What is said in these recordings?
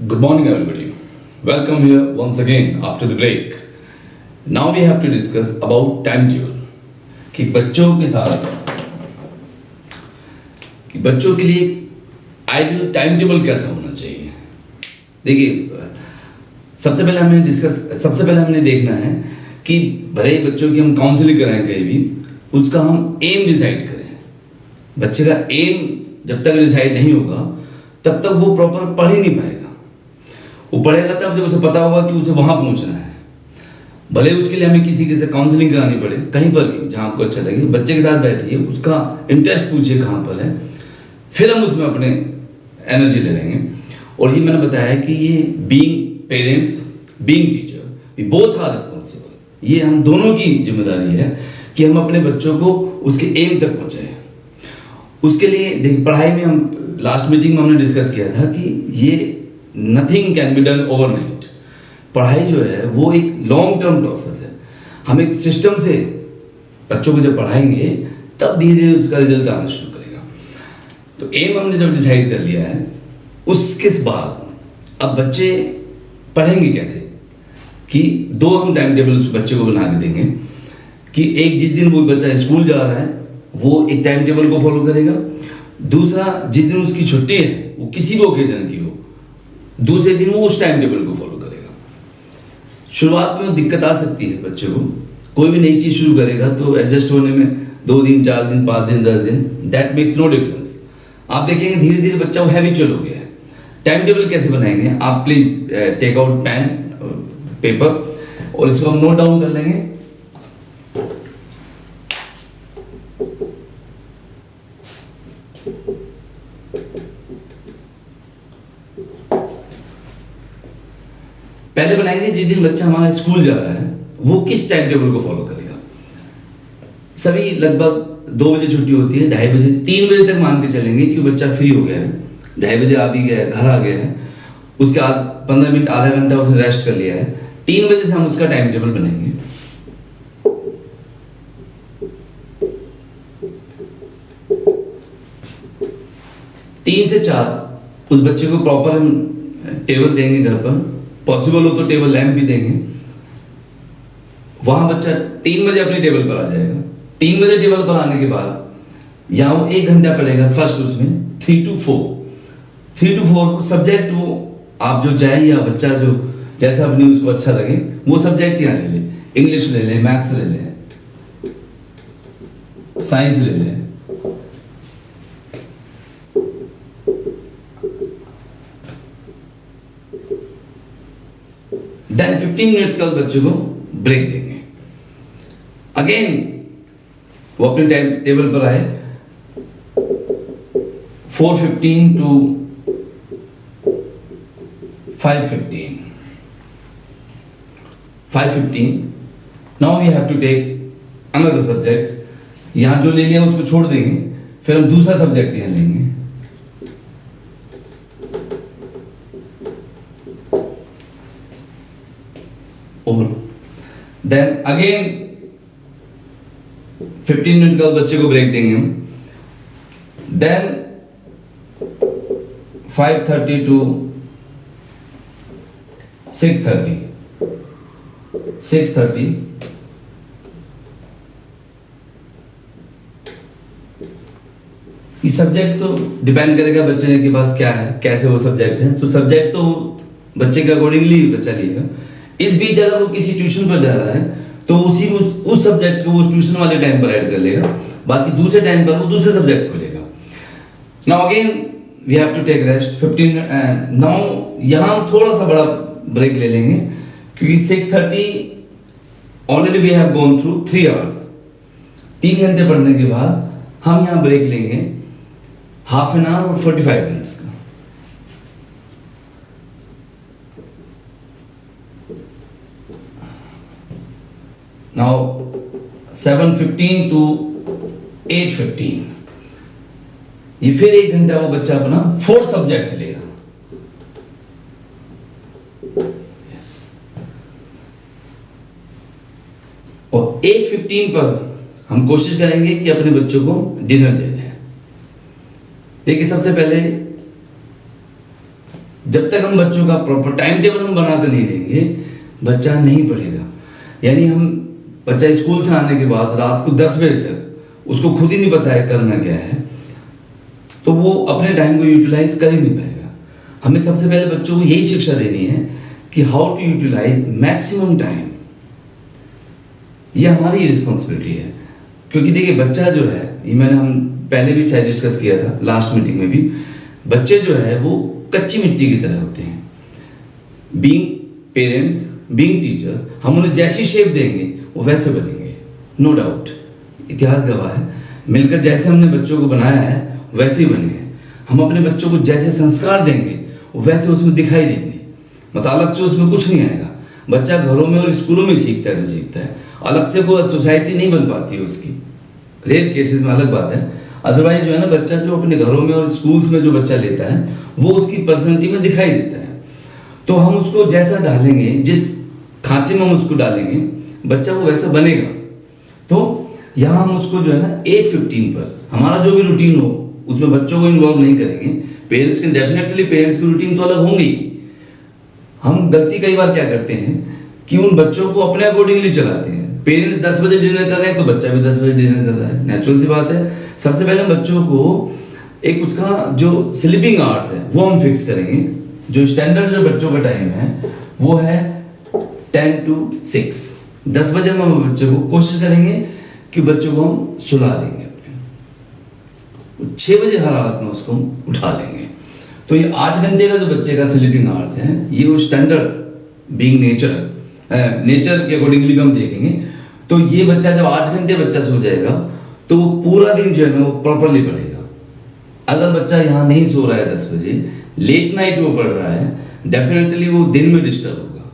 Good morning, everybody. Welcome here once again after the break. Now we have to discuss about timetable. कि बच्चों के साथ कि बच्चों के लिए आइडियल टाइम टेबल कैसा होना चाहिए। देखिए, सबसे पहले हमने देखना है कि भले ही बच्चों की हम काउंसलिंग कराएं कहीं भी, उसका हम एम डिसाइड करें। बच्चे का एम जब तक डिसाइड नहीं होगा तब तक वो प्रॉपर पढ़ ही नहीं पाएगा। वो पढ़ेगा तब जब उसे पता होगा कि उसे वहां पहुंचना है। भले उसके लिए हमें किसी से काउंसलिंग करानी पड़े, कहीं पर भी जहां आपको अच्छा लगे, बच्चे के साथ बैठिए, उसका इंटरेस्ट पूछिए कहां पर है, फिर हम उसमें अपने एनर्जी ले लेंगे। और ये मैंने बताया कि ये being parents, being teacher, we both are responsible. ये हम दोनों की जिम्मेदारी है कि हम अपने बच्चों को उसके एम तक पहुंचाएं। उसके लिए देखिए, पढ़ाई में हम लास्ट मीटिंग में हमने डिस्कस किया था कि ये nothing can be done overnight. पढ़ाई जो है वो एक लॉन्ग टर्म प्रोसेस है। हम एक सिस्टम से बच्चों को जब पढ़ाएंगे तब धीरे धीरे उसका रिजल्ट आना शुरू करेगा। तो एम हमने जब डिसाइड कर लिया है, उसके बाद अब बच्चे पढ़ेंगे कैसे, कि दो हम टाइम टेबल उस बच्चे को बना के देंगे कि एक जिस दिन वो बच्चा स्कूल जा रहा है वो एक टाइम टेबल को फॉलो करेगा। दूसरा, जिस दिन उसकी छुट्टी है वो किसी भी ओकेजन की हो, दूसरे दिन वो उस टाइम टेबल को फॉलो करेगा। शुरुआत में दिक्कत आ सकती है बच्चे को, कोई भी नई चीज शुरू करेगा तो एडजस्ट होने में 2 दिन, 4 दिन, 5 दिन, 10 दिन, दैट मेक्स नो डिफरेंस। आप देखेंगे धीरे धीरे बच्चा वो हैबिचुअल हो गया है। टाइम टेबल कैसे बनाएंगे, आप please take out pen paper और इसको हम नोट डाउन कर लेंगे। पहले बनाएंगे जिस दिन बच्चा हमारा स्कूल जा रहा है वो किस टाइम टेबल को फॉलो करेगा। सभी लगभग 2 बजे छुट्टी होती है, 2:30 बजे, 3 बजे तक मान के चलेंगे कि बच्चा फ्री हो गया है, 2:30 बजे आ भी गया है, घर आ गया है, उसके बाद 15 मिनट, आधा घंटा उसने रेस्ट कर लिया है। 3 बजे से हम उसका टाइम टेबल बनाएंगे। तीन से 4 उस बच्चे को प्रॉपर हम टेबल देंगे घर पर, पॉसिबल हो तो टेबल लैंप भी देंगे। वहां बच्चा 3 बजे अपनी टेबल पर आ जाएगा। 3 बजे टेबल पर आने के बाद यहां वो 1 घंटा पढ़ेगा। फर्स्ट उसमें 3 to 4 सब्जेक्ट वो आप जो चाहे, या बच्चा जो जैसा अपनी उसको अच्छा लगे वो सब्जेक्ट यहाँ ले ले। इंग्लिश ले ले, मैथ्स ले ले, साइंस ले ले। देन 15 मिनट्स का बच्चे को ब्रेक देंगे। अगेन वो अपने टाइम टेबल पर आए। 4:15 to 5:15। 5:15 now we have to take another subject. यहां जो ले लिया उसको छोड़ देंगे, फिर हम दूसरा सब्जेक्ट यहां लेंगे। और देन अगेन 15 मिनट का बच्चे को ब्रेक देंगे हम। देन 5:30 to 6:30 ये सब्जेक्ट तो डिपेंड करेगा बच्चे के पास क्या है, कैसे वो सब्जेक्ट है। तो सब्जेक्ट तो बच्चे के अकॉर्डिंगली बच्चा लेगा। इस बीच अगर वो किसी ट्यूशन पर जा रहा है तो उस सब्जेक्ट को वो ट्यूशन वाले टाइम पर ऐड कर लेगा, बाकी दूसरे टाइम पर वो दूसरे सब्जेक्ट को लेगा। Now again we have to take rest 15। Now यहां हम थोड़ा सा बड़ा ब्रेक ले लेंगे क्योंकि 6:30 already we have gone through 3 hours. 3 घंटे पढ़ने के बाद हम यहां ब्रेक लेंगे हाफ एन आवर और 45 मिनट्स का। Now 7:15 to 8:15 ये फिर 1 घंटा वो बच्चा अपना 4 सब्जेक्ट लेगा। yes. और 8:15 पर हम कोशिश करेंगे कि अपने बच्चों को डिनर दे दें। देखिए, सबसे पहले जब तक हम बच्चों का प्रॉपर टाइम टेबल हम बना कर नहीं देंगे, बच्चा नहीं पढ़ेगा। यानी हम बच्चा स्कूल से आने के बाद रात को 10 बजे तक उसको खुद ही नहीं पता है करना क्या है, तो वो अपने टाइम को यूटिलाइज कर ही नहीं पाएगा। हमें सबसे पहले बच्चों को यही शिक्षा देनी है कि how to utilise maximum time. ये हमारी रिस्पॉन्सिबिलिटी है, क्योंकि देखिए बच्चा जो है, ये मैंने हम पहले भी शायद डिस्कस किया था लास्ट मीटिंग में भी, बच्चे जो है वो कच्ची मिट्टी की तरह होते हैं। बीइंग पेरेंट्स, बीइंग टीचर्स, हम उन्हें जैसी शेप देंगे वो वैसे बनेंगे, नो डाउट। इतिहास गवाह है, मिलकर जैसे हमने बच्चों को बनाया है वैसे ही बने हैं। हम अपने बच्चों को जैसे संस्कार देंगे वो वैसे उसमें दिखाई देंगे, मतलब अलग से उसमें कुछ नहीं आएगा। बच्चा घरों में और स्कूलों में सीखता है, जो सीखता है, अलग से वो सोसाइटी नहीं बन पाती है उसकी। रेयर केसेस में अलग बात है, अदरवाइज जो है ना, बच्चा जो अपने घरों में और स्कूल्स में जो बच्चा लेता है वो उसकी पर्सनैलिटी में दिखाई देता है। तो हम उसको जैसा डालेंगे, जिस खांचे में हम उसको डालेंगे, बच्चा वो वैसा बनेगा। तो यहाँ हम उसको जो है ना 8:15 पर हमारा जो भी रूटीन हो उसमें बच्चों को इन्वॉल्व नहीं करेंगे। पेरेंट्स के डेफिनेटली पेरेंट्स की रूटीन तो अलग होंगी। हम गलती कई बार क्या करते हैं कि उन बच्चों को अपने अकॉर्डिंगली चलाते हैं। पेरेंट्स 10 बजे डिनर कर रहे हैं तो बच्चा भी 10 बजे डिनर कर रहा है, नेचुरल सी बात है। सबसे पहले हम बच्चों को एक उसका जो स्लीपिंग आवर्स है वो हम फिक्स करेंगे। जो स्टैंडर्ड जो बच्चों का टाइम है वो है 10 to 6। 10 बजे हम बच्चों को कोशिश करेंगे कि बच्चों को हम सुला देंगे, अपने 6 बजे हर हालत में उसको हम उठा लेंगे। तो ये 8 घंटे का जो बच्चे का स्लीपिंग आवर्स है, ये वो स्टैंडर्ड बीइंग नेचर के अकॉर्डिंगली हम देखेंगे। तो ये बच्चा जब 8 घंटे बच्चा सो जाएगा तो वो पूरा दिन जो है ना वो प्रॉपरली पढ़ेगा। अगर बच्चा यहाँ नहीं सो रहा है 10 बजे, लेट नाइट वो पढ़ रहा है, डेफिनेटली वो दिन में डिस्टर्ब होगा।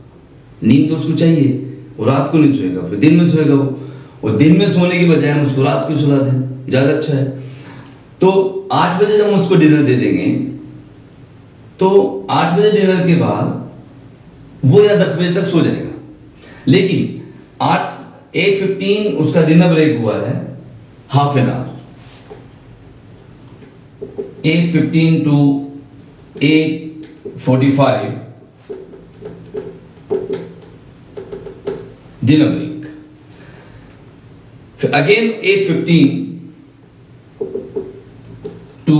नींद तो उसको चाहिए, वो रात को नहीं सोएगा, फिर दिन में सोएगा वो। और दिन में सोने की बजाय हम उसको रात को सुला दें, ज़्यादा अच्छा है। तो 8 बजे जब हम उसको डिनर दे देंगे तो 8 बजे डिनर के बाद वो या 10 बजे तक सो जाएगा। लेकिन 8:15 उसका डिनर ब्रेक हुआ है, half an hour, 8:15 to 8:45 dinner break. फिर अगेन 8:15 to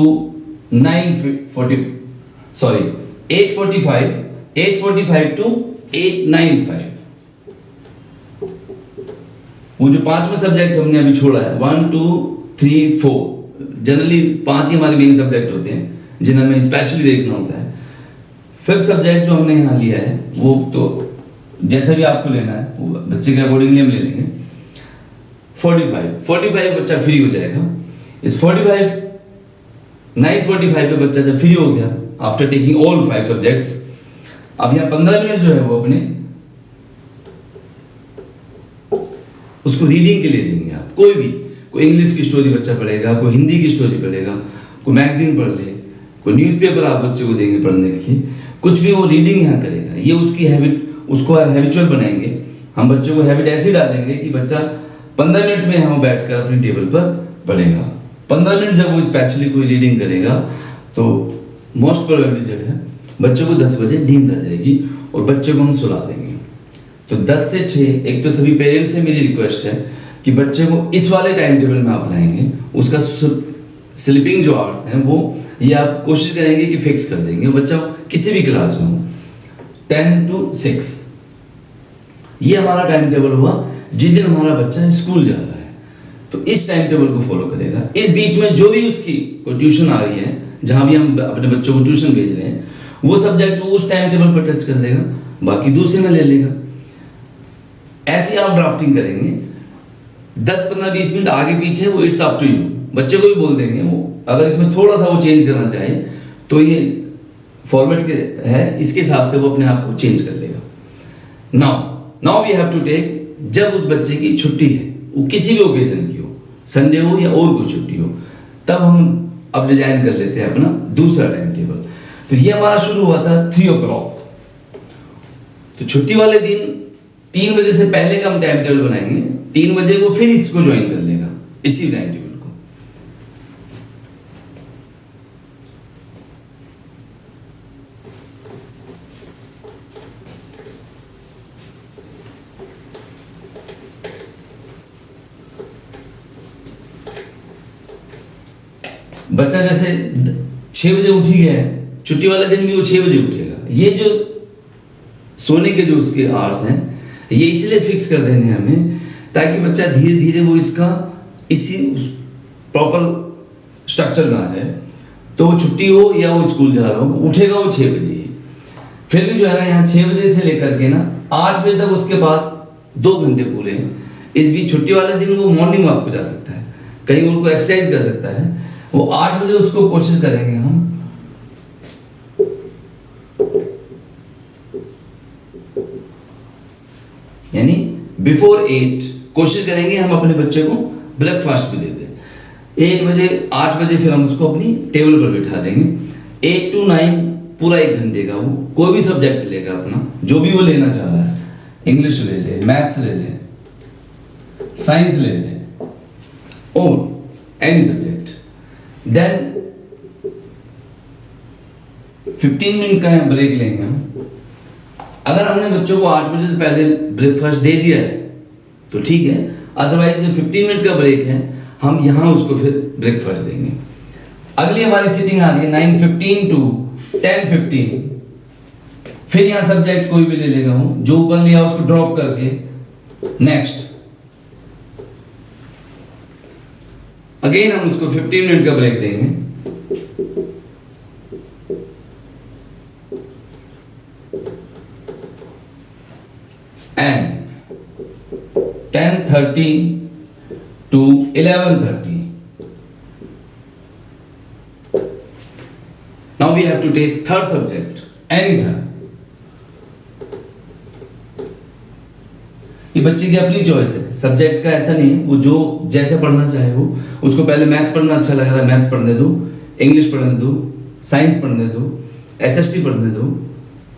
8:45 to 8:95। वो जो 5वां सब्जेक्ट हमने अभी छोड़ा है, 1 2 3 4, जनरली 5 ही हमारे मेन सब्जेक्ट होते हैं जिन्हें हमें स्पेशली देखना होता है। 5th सब्जेक्ट जो हमने यहाँ लिया है वो तो जैसा भी आपको लेना है वो बच्चे के अकॉर्डिंगली हम ले लेंगे। 45 बच्चा फ्री हो जाएगा। इस 9:45 पे बच्चा जब फ्री हो गया आफ्टर टेकिंग ऑल 5 सब्जेक्ट्स, अब यहाँ 15 मिनट जो है वो अपने उसको रीडिंग के लिए देंगे। आप कोई इंग्लिश की स्टोरी बच्चा पढ़ेगा, कोई हिंदी की स्टोरी पढ़ेगा, कोई मैगजीन पढ़ ले, कोई न्यूज़पेपर आप बच्चे को देंगे पढ़ने के लिए, कुछ भी वो रीडिंग यहाँ करेगा। ये उसकी हैबिट, उसको हैबिचुअल बनाएंगे। हम बच्चों को हैबिट ऐसी डालेंगे कि बच्चा 15 मिनट में यहाँ बैठकर अपनी टेबल पर पढ़ेगा। 15 मिनट जब वो स्पेशली कोई रीडिंग करेगा तो मोस्ट प्रोबेबली जो है बच्चों को 10 बजे नींद आ जाएगी और बच्चों को हम सुला देंगे। तो 10 से 6 एक तो सभी पेरेंट्स से मेरी रिक्वेस्ट है कि बच्चे को इस वाले टाइम टेबल में आप लाएंगे। उसका स्लीपिंग जो आवर्स हैं वो ये आप कोशिश करेंगे कि फिक्स कर देंगे। बच्चा किसी भी क्लास में हो, 10 to 6 ये हमारा टाइम टेबल हुआ। जिस दिन हमारा बच्चा स्कूल जा रहा है तो इस टाइम टेबल को फॉलो करेगा। इस बीच में जो भी उसकी कोई ट्यूशन आ रही है, जहां भी हम अपने बच्चों को ट्यूशन भेज रहे हैं, वो सब्जेक्ट वो उस टाइम टेबल पर टच कर देगा, बाकी दूसरे में ले लेगा। ऐसे आप ड्राफ्टिंग करेंगे। 10-15-20 मिनट आगे पीछे वो इट्स अप टू यू। बच्चे को भी बोल देंगे, वो अगर इसमें थोड़ा सा वो चेंज करना चाहे तो ये फॉर्मेट है, इसके हिसाब से वो अपने आप को चेंज कर लेगा। Now we have to take, जब उस बच्चे की छुट्टी है, वो किसी भी ओकेजन की हो, संडे हो या और कोई छुट्टी हो, तब हम अब डिजाइन कर लेते हैं अपना दूसरा टाइम टेबल। तो ये हमारा शुरू हुआ था 3 o'clock। तो छुट्टी वाले दिन 3 बजे से पहले का हम टाइम टेबल बनाएंगे। 3 बजे वो फिर इसको ज्वाइन कर लेगा, इसी टाइम टेबल को। बच्चा जैसे 6 बजे उठ ही गया है, छुट्टी वाले दिन भी वो 6 बजे उठेगा। ये जो सोने के जो उसके आवर्स हैं, ये इसलिए फिक्स कर देने हैं हमें, ताकि बच्चा धीरे धीरे वो इसका इसी प्रॉपर स्ट्रक्चर में आ जाए। तो वो छुट्टी हो या वो स्कूल जा रहा हो, उठेगा वो 6 बजे ही। फिर भी जो है ना, यहाँ 6 बजे से लेकर के ना 8 बजे तक उसके पास 2 घंटे पूरे हैं। इस बीच छुट्टी वाले दिन वो मॉर्निंग वॉक पे जा सकता है, कहीं उनको एक्सरसाइज कर सकता है। वो 8 बजे उसको कोशिश करेंगे हम यानी बिफोर 8 कोशिश करेंगे हम अपने बच्चे को ब्रेकफास्ट भी दे दें। 1 बजे 8 बजे फिर हम उसको अपनी टेबल पर बिठा देंगे। 8 to 9 पूरा 1 घंटे का वो कोई भी सब्जेक्ट लेगा अपना, जो भी वो लेना चाह रहा है। इंग्लिश ले ले, मैथ्स ले ले, साइंस ले ले, और एनी सब्जेक्ट। देन 15 मिनट का ब्रेक लेंगे हम। अगर हमने बच्चों को 8 बजे से पहले ब्रेकफास्ट दे दिया है तो ठीक है, अदरवाइज जो 15 मिनट का ब्रेक है, हम यहां उसको फिर ब्रेकफास्ट देंगे। अगली हमारी सीटिंग आ रही है 9:15 to 10:15। फिर यहां सब्जेक्ट कोई भी ले लेगा हूं, जो ऊपर लिया उसको ड्रॉप करके नेक्स्ट। अगेन हम उसको 15 मिनट का ब्रेक देंगे। And 10:30 to 11:30 now we have to take third subject, any third। ये बच्चे की अपनी चॉइस है, सब्जेक्ट का ऐसा नहीं है, वो जो जैसे पढ़ना चाहे वो। उसको पहले मैथ्स पढ़ना अच्छा लग रहा है, मैथ्स पढ़ने दो, इंग्लिश पढ़ने दो, साइंस पढ़ने दो, एसएसटी पढ़ने दो।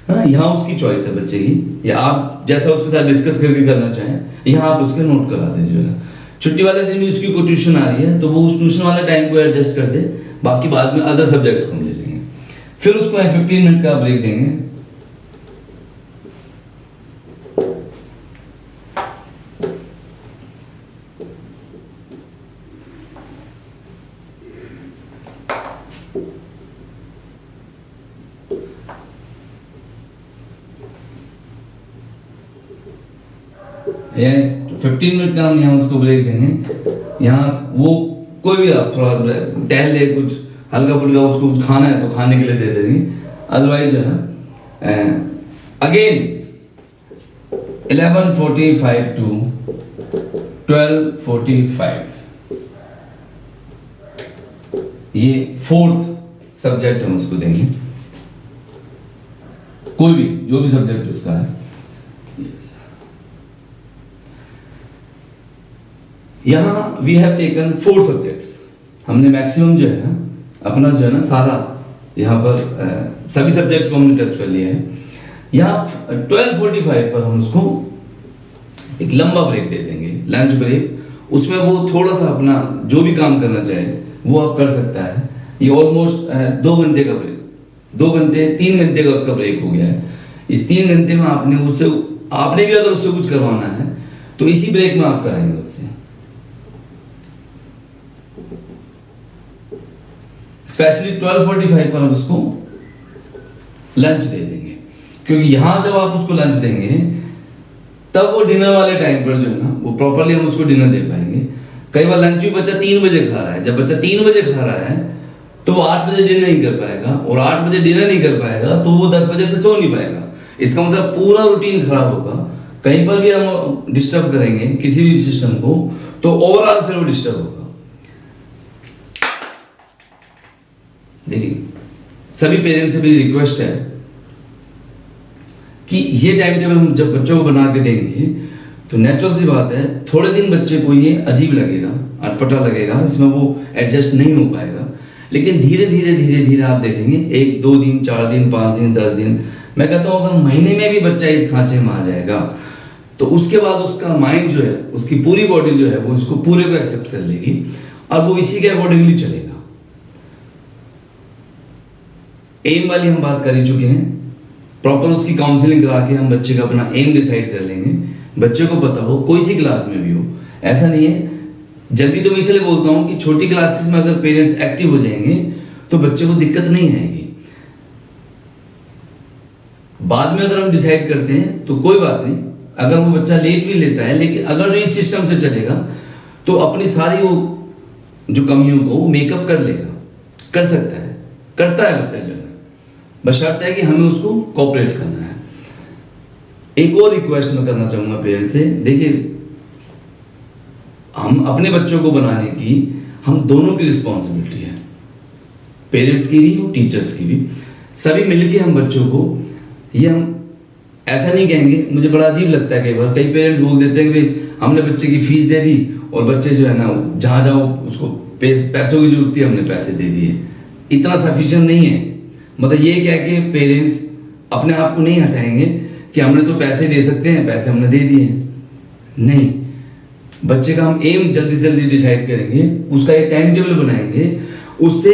हाँ, यहाँ उसकी चॉइस है बच्चे की, या आप जैसा उसके साथ डिस्कस करके करना चाहें, यहाँ आप उसके नोट करा दें। जो है छुट्टी वाले दिन भी उसकी कोई ट्यूशन आ रही है तो वो उस ट्यूशन वाले टाइम को एडजस्ट कर दे, बाकी बाद में अदर सब्जेक्ट हम ले लेंगे। फिर उसको 15 मिनट का ब्रेक देंगे। यहाँ 15 मिनट का हम यहाँ उसको ब्रेक देंगे। यहाँ वो कोई भी आप थोड़ा टहल ले, कुछ हल्का फुल्का उसको कुछ खाना है तो खाने के लिए दे देंगे। अदरवाइज जो है अगेन 11:45 to 12:45 ये 4th सब्जेक्ट हम उसको देंगे, कोई भी जो भी सब्जेक्ट उसका है। यहां वी हैव टेकन 4 सब्जेक्ट्स। हमने मैक्सिमम जो है ना अपना जो है ना सारा यहाँ पर सभी सब्जेक्ट को हमने टच कर लिया है। यहाँ 12:45 पर हम उसको एक लंबा ब्रेक दे देंगे, लंच ब्रेक। उसमें वो थोड़ा सा अपना जो भी काम करना चाहे वो आप कर सकता है। ये ऑलमोस्ट 2 घंटे का ब्रेक, 2 घंटे 3 घंटे का उसका ब्रेक हो गया है। ये 3 घंटे में आपने भी अगर उससे कुछ करवाना है तो इसी ब्रेक में आप कराएंगे उससे। स्पेशली 12:45 पर हम उसको लंच दे देंगे, क्योंकि यहां जब आप उसको लंच देंगे तब वो डिनर वाले टाइम पर जो है ना वो प्रॉपरली हम उसको डिनर दे पाएंगे। कई बार लंच भी बच्चा 3 बजे खा रहा है। जब बच्चा 3 बजे खा रहा है तो वो 8 बजे डिनर नहीं कर पाएगा, और 8 बजे डिनर नहीं कर पाएगा तो वो 10 बजे फिर सो नहीं पाएगा। इसका मतलब पूरा रूटीन खराब होगा। कहीं पर भी हम डिस्टर्ब करेंगे किसी भी सिस्टम को तो ओवरऑल फिर वो डिस्टर्ब होगा। देखिए, सभी पेरेंट्स से मेरी रिक्वेस्ट है कि ये टाइम टेबल हम जब बच्चों को बना के देंगे तो नेचुरल सी बात है थोड़े दिन बच्चे को ये अजीब लगेगा, अटपटा लगेगा, इसमें वो एडजस्ट नहीं हो पाएगा। लेकिन धीरे धीरे धीरे धीरे आप देखेंगे 1 2 दिन 4 दिन 5 दिन 10 दिन, मैं कहता हूँ अगर महीने में भी बच्चा इस खांचे में आ जाएगा तो उसके बाद उसका माइंड जो है, उसकी पूरी बॉडी जो है वो इसको पूरे को एक्सेप्ट कर लेगी और वो इसी के अकॉर्डिंगली चलेगा। एम वाली हम बात कर ही चुके हैं। प्रॉपर उसकी काउंसलिंग करा के हम बच्चे का अपना एम डिसाइड कर लेंगे। बच्चे को पता हो, कोई सी क्लास में भी हो, ऐसा नहीं है जल्दी तो मैं इसलिए बोलता हूँ कि छोटी क्लासेस में अगर पेरेंट्स एक्टिव हो जाएंगे तो बच्चे को दिक्कत नहीं आएगी। बाद में अगर हम डिसाइड करते हैं तो कोई बात नहीं, अगर वो बच्चा लेट भी लेता है, लेकिन अगर जो इस सिस्टम से चलेगा तो अपनी सारी वो जो कमियों को वो मेकअप कर लेगा, कर सकता है, करता है बच्चा जो है, बशर्ते है कि हमें उसको कोऑपरेट करना है। एक और रिक्वेस्ट मैं करना चाहूंगा पेरेंट्स से, देखिए हम अपने बच्चों को बनाने की हम दोनों की रिस्पॉन्सिबिलिटी है, पेरेंट्स की भी और टीचर्स की भी। सभी मिलके हम बच्चों को, ये हम ऐसा नहीं कहेंगे, मुझे बड़ा अजीब लगता है कई बार, कई पेरेंट्स बोल देते हैं कि भाई हमने बच्चे की फीस दे दी और बच्चे जो है ना जहाँ जाओ उसको पैसों की जरूरत थी, हमने पैसे दे दिए, इतना सफिशिएंट नहीं है। मतलब ये क्या कि पेरेंट्स अपने आप को नहीं हटाएंगे कि हमने तो पैसे दे सकते हैं, पैसे हमने दे दिए, नहीं। बच्चे का हम एम जल्दी से जल्दी डिसाइड करेंगे, उसका एक टाइम टेबल बनाएंगे, उससे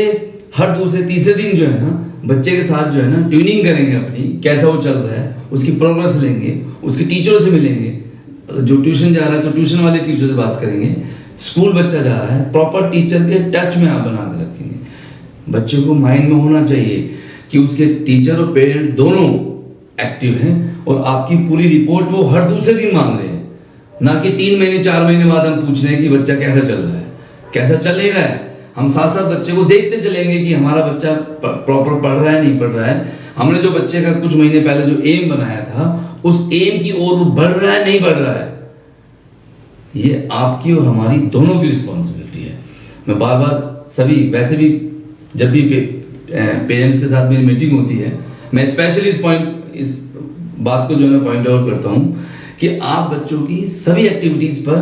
हर दूसरे तीसरे दिन जो है ना बच्चे के साथ जो है ना ट्यूनिंग करेंगे अपनी, कैसा वो चल रहा है, उसकी प्रोग्रेस लेंगे, उसके टीचरों से मिलेंगे, जो ट्यूशन जा रहा है तो ट्यूशन वाले टीचर से बात करेंगे, स्कूल बच्चा जा रहा है प्रॉपर टीचर के टच में आप बना के रखेंगे। बच्चे को माइंड में होना चाहिए कि उसके टीचर और पेरेंट दोनों एक्टिव हैं और आपकी पूरी रिपोर्ट वो हर दूसरे दिन मांग रहे हैं, ना कि 3 महीने 4 महीने बाद हम पूछ रहे हैं कि बच्चा कैसा चल रहा है, कैसा चल नहीं रहा है। हम साथ साथ बच्चे को देखते चलेंगे कि हमारा बच्चा प्रॉपर पढ़ रहा है नहीं पढ़ रहा है, हमने जो बच्चे का कुछ महीने पहले जो एम बनाया था उस एम की ओर वो बढ़ रहा है नहीं बढ़ रहा है। ये आपकी और हमारी दोनों की रिस्पॉन्सिबिलिटी है। मैं बार बार सभी, वैसे भी जब भी पेरेंट्स के साथ मेरी मीटिंग होती है, मैं स्पेशली इस बात को जो है पॉइंट आउट करता हूं कि आप बच्चों की सभी एक्टिविटीज पर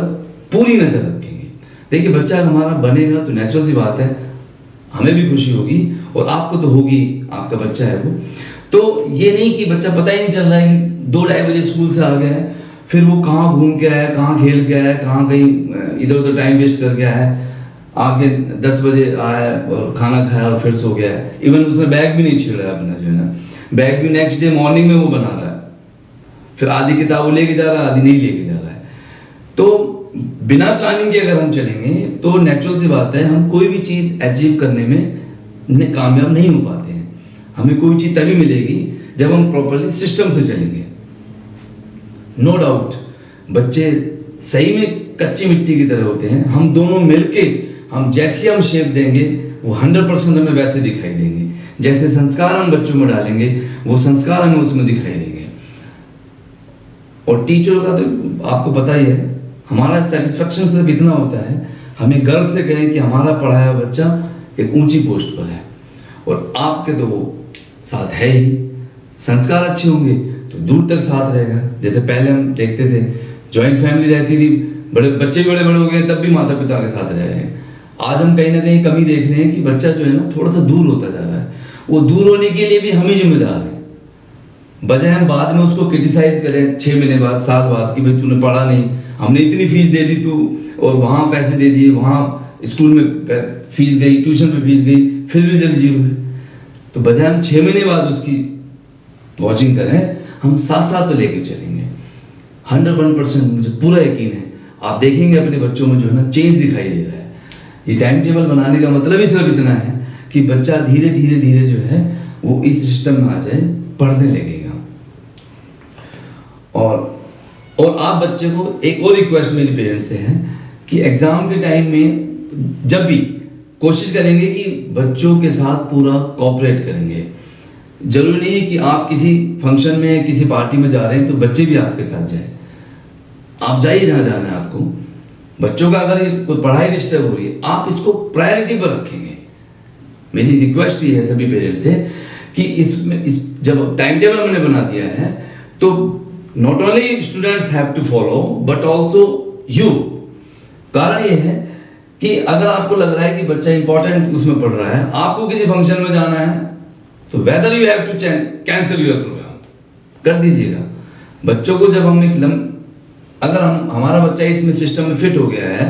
पूरी नजर रखेंगे। देखिए बच्चा हमारा बनेगा तो नेचुरल सी बात है, हमें भी खुशी होगी और आपको तो होगी, आपका बच्चा है वो। तो ये नहीं कि बच्चा पता ही नहीं चल रहा है कि 2-2:30 बजे स्कूल से आ गया है, फिर वो कहाँ घूम के आया, कहाँ खेल के आया, कहाँ कहीं इधर उधर टाइम वेस्ट करके आया है, आके 10 बजे आया और खाना खाया और फिर सो गया है। इवन उसने बैग भी नहीं छीड़ रहा है अपना जो है ना, बैग भी नेक्स्ट डे मॉर्निंग में वो बना रहा है, फिर आधी किताब वो लेके जा रहा है, आधी नहीं लेके जा रहा है। तो बिना प्लानिंग के अगर हम चलेंगे तो नेचुरल सी बात है हम कोई भी चीज अचीव करने में कामयाब नहीं हो पाते हैं। हमें कोई चीज तभी मिलेगी जब हम प्रॉपर्ली सिस्टम से चलेंगे। नो डाउट बच्चे सही में कच्ची मिट्टी की तरह होते हैं, हम दोनों मिलके हम जैसी हम शेप देंगे वो 100% हमें वैसे दिखाई देंगे, जैसे संस्कार हम बच्चों में डालेंगे वो संस्कार हमें उसमें दिखाई देंगे। और टीचरों का तो आपको पता ही है, हमारा सेटिस्फेक्शन सिर्फ इतना होता है, हमें गर्व से कहें कि हमारा पढ़ाया हुआ बच्चा एक ऊंची पोस्ट पर है, और आपके तो वो साथ है ही। संस्कार अच्छे होंगे तो दूर तक साथ रहेगा। जैसे पहले हम देखते थे जॉइंट फैमिली रहती थी, बड़े बच्चे बड़े बड़े हो गए तब भी माता पिता के साथ रह रहे हैं। आज हम कहीं ना कहीं कमी देख रहे हैं कि बच्चा जो है ना थोड़ा सा दूर होता जा रहा है। वो दूर होने के लिए भी हम ही जिम्मेदार हैं, बजाय हम बाद में उसको क्रिटिसाइज करें 6 महीने बाद, साल बाद कि भाई तूने पढ़ा नहीं, हमने इतनी फीस दे दी तू, और वहां पैसे दे दिए, वहां स्कूल में फीस गई, ट्यूशन पे फीस गई, फिर रिजल्ट 0 है। तो बजाय हम 6 महीने बाद उसकी वॉचिंग करें, हम साथ साथ तो लेके चलेंगे। 101% मुझे पूरा यकीन है आप देखेंगे अपने बच्चों में जो है ना चेंज दिखाई दे रहा है। ये टाइम टेबल बनाने का मतलब ही सिर्फ इतना है कि बच्चा धीरे धीरे धीरे जो है वो इस सिस्टम में आ जाए, पढ़ने लगेगा। और आप बच्चे को एक और रिक्वेस्ट मेरी पेरेंट्स से है कि एग्जाम के टाइम में जब भी कोशिश करेंगे कि बच्चों के साथ पूरा कोऑपरेट करेंगे। जरूरी नहीं है कि आप किसी फंक्शन में किसी पार्टी में जा रहे हैं तो बच्चे भी आपके साथ जाए, आप जाइए जहां जाना है आपको। बच्चों का अगर कोई पढ़ाई डिस्टर्ब हो रही है आप इसको प्रायोरिटी पर रखेंगे। मेरी रिक्वेस्ट ये है सभी पेरेंट्स से कि इसमें जब टाइम टेबल हमने बना दिया है तो not only students have to follow but also you. कारण ये है कि अगर आपको लग रहा है कि बच्चा इंपॉर्टेंट उसमें पढ़ रहा है, आपको किसी फंक्शन में जाना है, तो whether you have to cancel your programme, कर दीजिएगा। बच्चों को जब हमने अगर हमारा बच्चा इसमें सिस्टम में फिट हो गया है,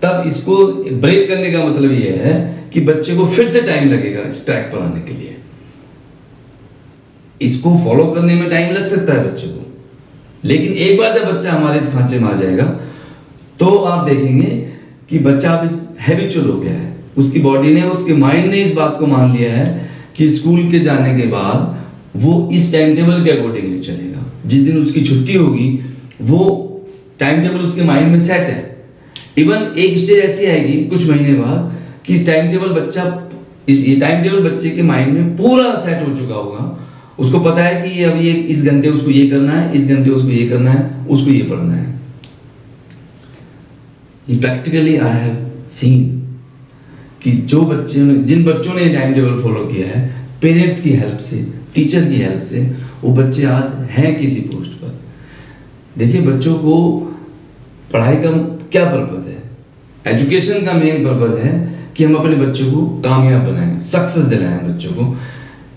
तब इसको ब्रेक करने का मतलब ये है कि बच्चे को फिर से टाइम लगेगा इस ट्रैक पर आने के लिए। इसको फॉलो करने में टाइम लग सकता है बच्चे को, लेकिन एक बार जब बच्चा हमारे इस खांचे में आ जाएगा तो आप देखेंगे कि बच्चा अब हैबिचुअल हो गया है, उसकी बॉडी ने, उसके माइंड ने इस बात को मान लिया है कि स्कूल के जाने के बाद वो इस टाइम टेबल के अकॉर्डिंगली चलेगा। जिस दिन उसकी छुट्टी होगी वो टाइम टेबल उसके माइंड में सेट है। इवन एक स्टेज ऐसी आएगी कुछ महीने बाद कि टाइम टेबल बच्चे के माइंड में पूरा सेट हो चुका होगा। उसको पता है कि ये अब ये इस घंटे उसको ये करना है, इस घंटे उसको ये करना है, उसको ये पढ़ना है। ये प्रैक्टिकली आई हैव सीन कि जिन बच्चों ने टाइम टेबल फॉलो किया है, पेरेंट्स की हेल्प से, टीचर की हेल्प से, वो बच्चे आज हैं किसी पोस्ट पर। देखिए, बच्चों को पढ़ाई का क्या पर्पस है? एजुकेशन का मेन पर्पस है कि हम अपने बच्चों को कामयाब बनाएं, सक्सेस दिलाएं बच्चों को।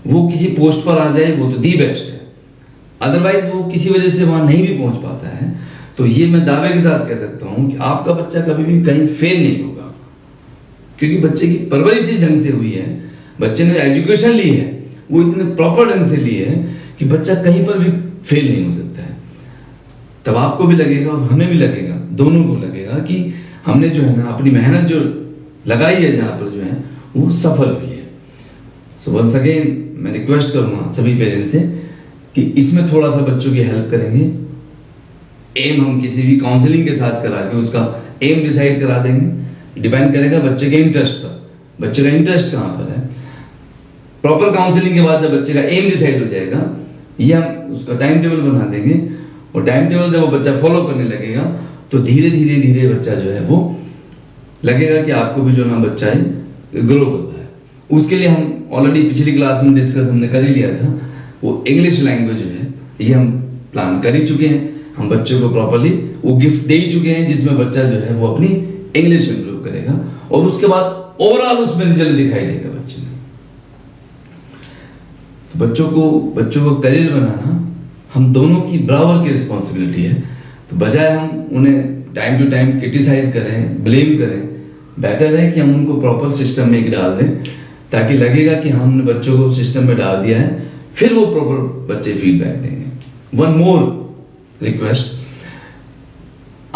वो किसी पोस्ट पर आ जाए वो तो दी बेस्ट है, अदरवाइज वो किसी वजह से वहां नहीं भी पहुंच पाता है। तो ये मैं दावे के साथ कह सकता हूं कि आपका बच्चा कभी भी कहीं फेल नहीं होगा, क्योंकि बच्चे की परवरिश इस ढंग से हुई है, बच्चे ने एजुकेशन ली है, वो इतने प्रॉपर ढंग से ली है कि बच्चा कहीं पर भी फेल नहीं हो सकता है। तब आपको भी लगेगा और हमें भी लगेगा, दोनों को लगेगा कि हमने जो है ना अपनी मेहनत जो लगाई है जहां पर जो है वो सफल हुई है। सो वंस अगेन मैं रिक्वेस्ट करूंगा सभी पेरेंट्स से कि इसमें थोड़ा सा बच्चों की हेल्प करेंगे। एम हम किसी भी काउंसलिंग के साथ करा के उसका एम डिसाइड करा देंगे। डिपेंड करेगा बच्चे के इंटरेस्ट पर, बच्चे का इंटरेस्ट कहाँ पर है। प्रॉपर काउंसलिंग के बाद जब बच्चे का एम डिसाइड हो जाएगा, ये हम उसका टाइम टेबल बना देंगे, और टाइम टेबल जब वो बच्चा फॉलो करने लगेगा तो धीरे धीरे धीरे बच्चा जो है वो लगेगा कि आपको भी जो ना बच्चा है ग्रो कर रहा है। उसके लिए हम ऑलरेडी पिछली क्लास में डिस्कस हमने कर ही लिया था, वो इंग्लिश लैंग्वेज जो है ये हम प्लान कर ही चुके हैं। हम बच्चों को प्रॉपरली वो गिफ्ट दे ही चुके हैं जिसमें बच्चा जो है वो अपनी इंग्लिश इंप्रूव करेगा, और उसके बाद ओवरऑल उसमें रिजल्ट दिखाई देगा बच्चे में। तो बच्चों को करियर बनाना हम दोनों की बराबर की रिस्पॉन्सिबिलिटी है। तो बजाय हम उन्हें टाइम टू टाइम क्रिटिसाइज करें, ब्लेम करें, बेटर है कि हम उनको प्रॉपर सिस्टम में एक डाल दें, ताकि लगेगा कि हमने बच्चों को सिस्टम में डाल दिया है, फिर वो प्रॉपर बच्चे फीडबैक देंगे। वन मोर रिक्वेस्ट,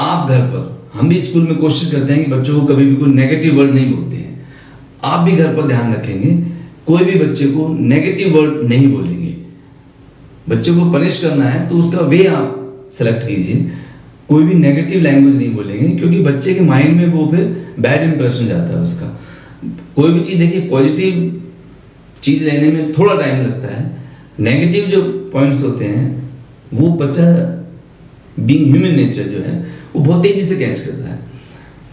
आप घर पर, हम भी स्कूल में कोशिश करते हैं कि बच्चों को कभी भी कोई नेगेटिव वर्ड नहीं बोलते हैं। आप भी घर पर ध्यान रखेंगे, कोई भी बच्चे को नेगेटिव वर्ड नहीं बोलेंगे। बच्चे को पनिश करना है तो उसका वे आप सेलेक्ट कीजिए, कोई भी नेगेटिव लैंग्वेज नहीं बोलेंगे, क्योंकि बच्चे के माइंड में वो फिर बैड इंप्रेशन जाता है उसका। कोई भी चीज़ देखिए, पॉजिटिव चीज़ लेने में थोड़ा टाइम लगता है, नेगेटिव जो पॉइंट्स होते हैं वो बच्चा बीइंग ह्यूमन नेचर जो है वो बहुत तेजी से कैच करता है।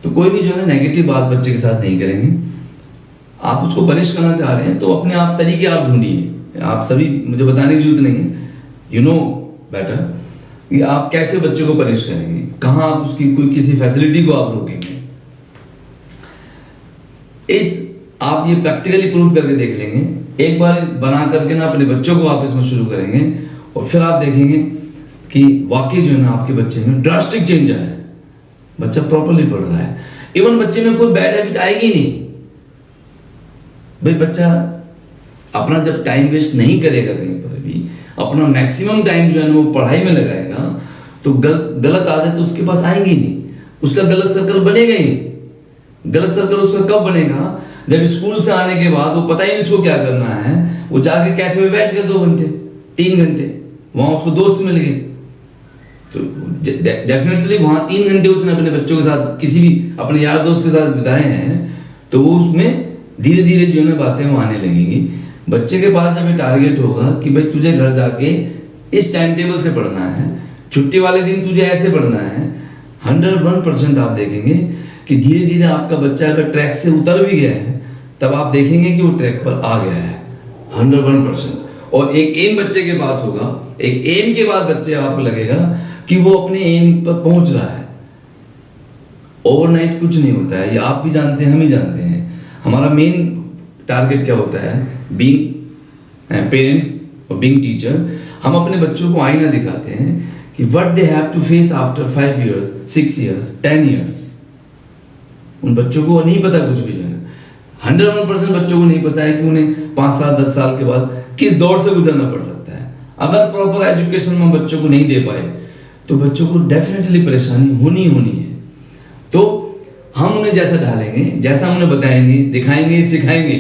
तो कोई भी जो है नेगेटिव बात बच्चे के साथ नहीं करेंगे। आप उसको पनिश करना चाह रहे हैं तो अपने आप तरीके आप ढूंढिए, आप सभी मुझे बताने की जरूरत नहीं है, यू नो बेटर कि आप कैसे बच्चे को पनिश करेंगे, कहाँ आप उसकी कोई किसी फैसिलिटी को आप रोकेंगे। आप ये प्रैक्टिकली प्रूव करके देख लेंगे, एक बार बना करके ना अपने बच्चों को आप इसमें शुरू करेंगे, और फिर आप देखेंगे कि वाकई जो है ना आपके बच्चे में ड्रास्टिक चेंज आया है, बच्चा प्रॉपरली पढ़ रहा है। इवन बच्चे में कोई बैड हैबिट आएगी नहीं। भाई बच्चा अपना जब टाइम वेस्ट नहीं करेगा कहीं पर भी, अपना मैक्सिमम टाइम जो है ना वो पढ़ाई में लगाएगा, तो गलत आदत उसके पास आएगी नहीं, उसका गलत सर्कल बनेगा ही नहीं। गलत सर्कल उसका कब बनेगा? जब स्कूल से आने के बाद वो पता ही नहीं उसको क्या करना है, वो जाके कैफे में बैठ गया 2 घंटे 3 घंटे, वहां उसको दोस्त मिल गए, तो डेफिनेटली वहां 3 घंटे उसने अपने बच्चों के साथ, किसी भी अपने यार दोस्त के साथ बिताए हैं, तो वो उसमें धीरे धीरे जो है ना बातें वो आने लगेंगी। बच्चे के पास जब ये टारगेट होगा कि भाई तुझे घर जाके इस टाइम टेबल से पढ़ना है, छुट्टी वाले दिन तुझे ऐसे पढ़ना है, 101% आप देखेंगे कि धीरे धीरे आपका बच्चा अगर ट्रैक से उतर भी गया है, तब आप देखेंगे कि वो ट्रैक पर आ गया है 101%। और एक एम बच्चे के पास होगा, एक एम के बाद बच्चे आपको लगेगा कि वो अपने एम पर पहुंच रहा है। ओवरनाइट कुछ नहीं होता है, ये आप भी जानते हैं, हम ही जानते हैं। हमारा मेन टारगेट क्या होता है? बीइंग पेरेंट्स और बीइंग टीचर, हम अपने बच्चों को आईना दिखाते हैं कि what they have to face after 5 years, 6 years, 10 years। उन बच्चों को नहीं पता कुछ भी, जो है 101% बच्चों को नहीं पता है कि उन्हें 5 साल 10 साल के बाद किस दौर से गुजरना पड़ सकता है। अगर प्रॉपर एजुकेशन हम बच्चों को नहीं दे पाए तो बच्चों को डेफिनेटली परेशानी होनी है। तो हम उन्हें जैसा ढालेंगे, जैसा हम उन्हें बताएंगे, दिखाएंगे, सिखाएंगे,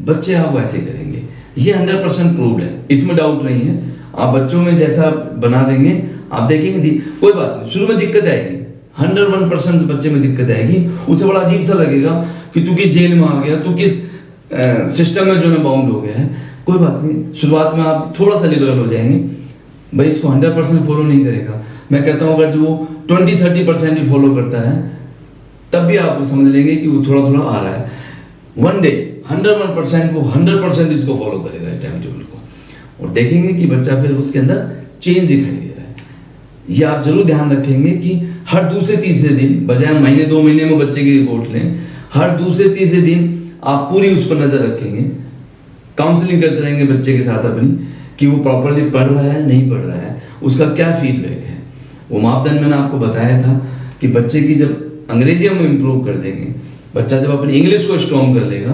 बच्चे आप वैसे करेंगे। ये 100% प्रूव्ड है, इसमें डाउट नहीं है। आप बच्चों में जैसा बना देंगे, आप देखेंगे कोई बात नहीं, शुरू में दिक्कत आएगी, 101% बच्चे में दिक्कत आएगी। उसे बड़ा अजीब सा लगेगा कि तू किस जेल में आ गया, तू किस सिस्टम में जो है बाउंड हो गया है। कोई बात नहीं, शुरुआत में आप थोड़ा सा लिबरल हो जाएंगे। भाई इसको 100% फॉलो नहीं करेगा, मैं कहता हूँ अगर जो 20-30% भी फॉलो करता है, तब भी आप समझ लेंगे कि वो थोड़ा थोड़ा आ रहा है। वन डे 101% वो 100% इसको फॉलो करेगा टाइम टेबल को, और देखेंगे कि बच्चा फिर उसके अंदर चेंज दिखाई दे रहा है। ये आप जरूर ध्यान रखेंगे कि हर दूसरे तीसरे दिन, बजाय महीने 2 महीने में बच्चे की रिपोर्ट लें, हर दूसरे तीसरे दिन आप पूरी उस पर नजर रखेंगे, काउंसलिंग करते रहेंगे बच्चे के साथ अपनी, कि वो प्रॉपरली पढ़ रहा है, नहीं पढ़ रहा है, उसका क्या फीडबैक है। वो मापदंड मैंने आपको बताया था कि बच्चे की जब अंग्रेजी हम इम्प्रूव कर देंगे, बच्चा जब अपनी इंग्लिश को स्ट्रॉन्ग कर लेगा,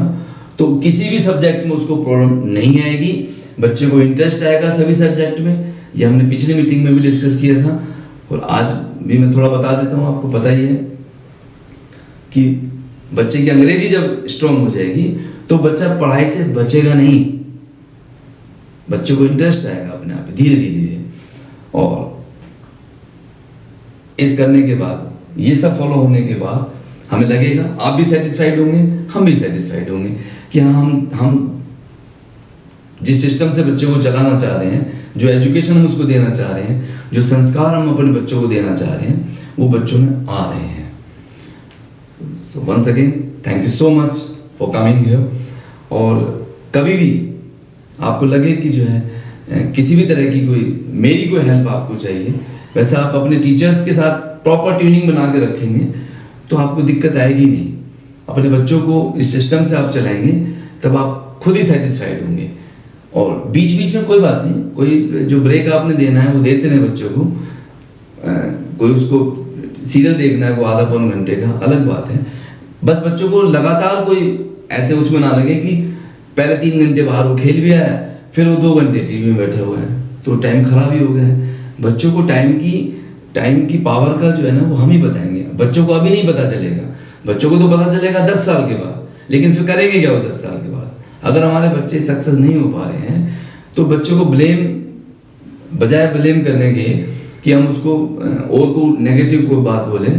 तो किसी भी सब्जेक्ट में उसको प्रॉब्लम नहीं आएगी, बच्चे को इंटरेस्ट आएगा सभी सब्जेक्ट में। ये हमने पिछली मीटिंग में भी डिस्कस किया था, और आज भी मैं थोड़ा बता देता हूँ, आपको पता ही है कि बच्चे की अंग्रेजी जब स्ट्रॉन्ग हो जाएगी तो बच्चा पढ़ाई से बचेगा नहीं, बच्चे को इंटरेस्ट आएगा अपने आप धीरे धीरे। और इस करने के बाद, ये सब फॉलो होने के बाद हमें लगेगा, आप भी सेटिस्फाइड होंगे, हम भी सेटिस्फाइड होंगे कि हाँ हम जिस सिस्टम से बच्चों को चलाना चाह रहे हैं, जो एजुकेशन हम उसको देना चाह रहे हैं, जो संस्कार हम अपने बच्चों को देना चाह रहे हैं, वो बच्चों में आ रहे हैं। So once again thank you so much for coming here. और कभी भी आपको लगे कि जो है किसी भी तरह की मेरी कोई हेल्प आपको चाहिए, वैसे आप अपने टीचर्स के साथ प्रॉपर ट्यूनिंग बना के रखेंगे तो आपको दिक्कत आएगी नहीं। अपने बच्चों को इस सिस्टम से आप चलाएंगे, तब आप खुद ही सेटिस्फाइड होंगे। और बीच बीच में कोई बात नहीं, कोई जो ब्रेक आपने देना है वो देते रहे बच्चों को। कोई उसको सीरियल देखना है, वो आधा पौन घंटे का, अलग बात है। बस बच्चों को लगातार कोई ऐसे उसमें ना लगे कि पहले 3 घंटे बाहर वो खेल भी आया, फिर वो 2 घंटे टीवी में बैठा हुआ है, तो टाइम खराब ही हो गया है। बच्चों को टाइम की पावर का जो है ना वो हम ही बताएंगे। बच्चों को अभी नहीं पता चलेगा, बच्चों को तो पता चलेगा 10 साल के बाद, लेकिन फिर करेंगे क्या वो 10 साल के बाद। अगर हमारे बच्चे सक्सेस नहीं हो पा रहे हैं तो बच्चों को बजाय ब्लेम करने के कि हम उसको और को नेगेटिव कोई बात बोले,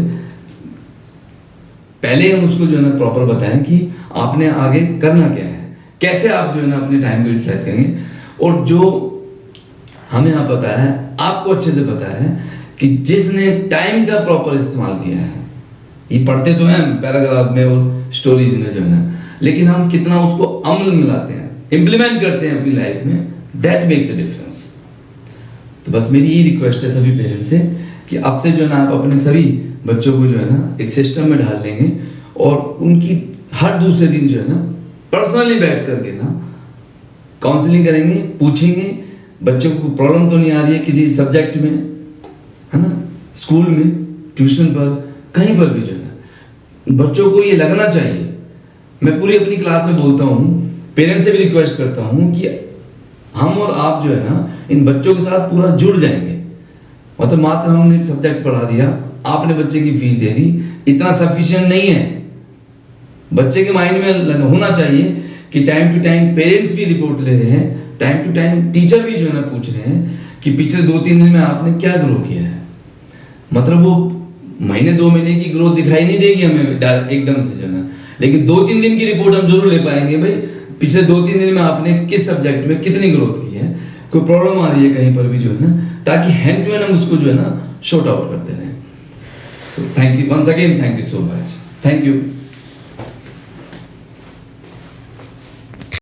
पहले हम उसको जो है ना प्रॉपर बताएं कि आपने आगे करना क्या है, कैसे आप जो है ना अपने टाइम को यूटिलाइज करेंगे। और जो हमें यहाँ पता है, आपको अच्छे से पता है कि जिसने टाइम का प्रॉपर इस्तेमाल किया है, ये पढ़ते तो हैं पैराग्राफ में और स्टोरीज में जो है ना, लेकिन हम कितना उसको अमल में लाते हैं, इम्प्लीमेंट करते हैं अपनी लाइफ में, दैट मेक्स अ डिफरेंस। तो बस मेरी ये रिक्वेस्ट है सभी पेरेंट्स से कि अब से जो है ना आप अपने सभी बच्चों को जो है ना एक सिस्टम में ढाल लेंगे, और उनकी हर दूसरे दिन जो है ना पर्सनली बैठ करके ना काउंसलिंग करेंगे, पूछेंगे बच्चों को प्रॉब्लम तो नहीं आ रही है किसी सब्जेक्ट में, है ना, स्कूल में, ट्यूशन पर, कहीं पर भी जो है ना बच्चों को ये लगना चाहिए। मैं पूरी अपनी क्लास में बोलता हूँ, पेरेंट्स से भी रिक्वेस्ट करता हूँ कि हम और आप जो है ना इन बच्चों के साथ पूरा जुड़ जाएंगे। मतलब मात्र हमने सब्जेक्ट पढ़ा दिया, आपने बच्चे की फीस दे दी, इतना सफिशिएंट नहीं है। बच्चे के माइंड में होना चाहिए कि टाइम टू टाइम पेरेंट्स भी रिपोर्ट ले रहे हैं, टाइम टू टाइम टीचर भी जो है ना पूछ रहे हैं कि पिछले 2-3 दिन में आपने क्या ग्रो किया है। मतलब वो महीने 2 महीने की ग्रोथ दिखाई नहीं देगी हमें एकदम से जो है ना, लेकिन 2-3 दिन की रिपोर्ट हम जरूर ले पाएंगे। भाई पिछले 2-3 दिन में आपने किस सब्जेक्ट में कितनी ग्रोथ की है, कोई प्रॉब्लम आ रही है कहीं पर भी जो है ना, ताकि हैंड टू हैंड हम उसको जो है ना शॉर्ट आउट करते रहें। So thank you once again, thank you so much, thank you.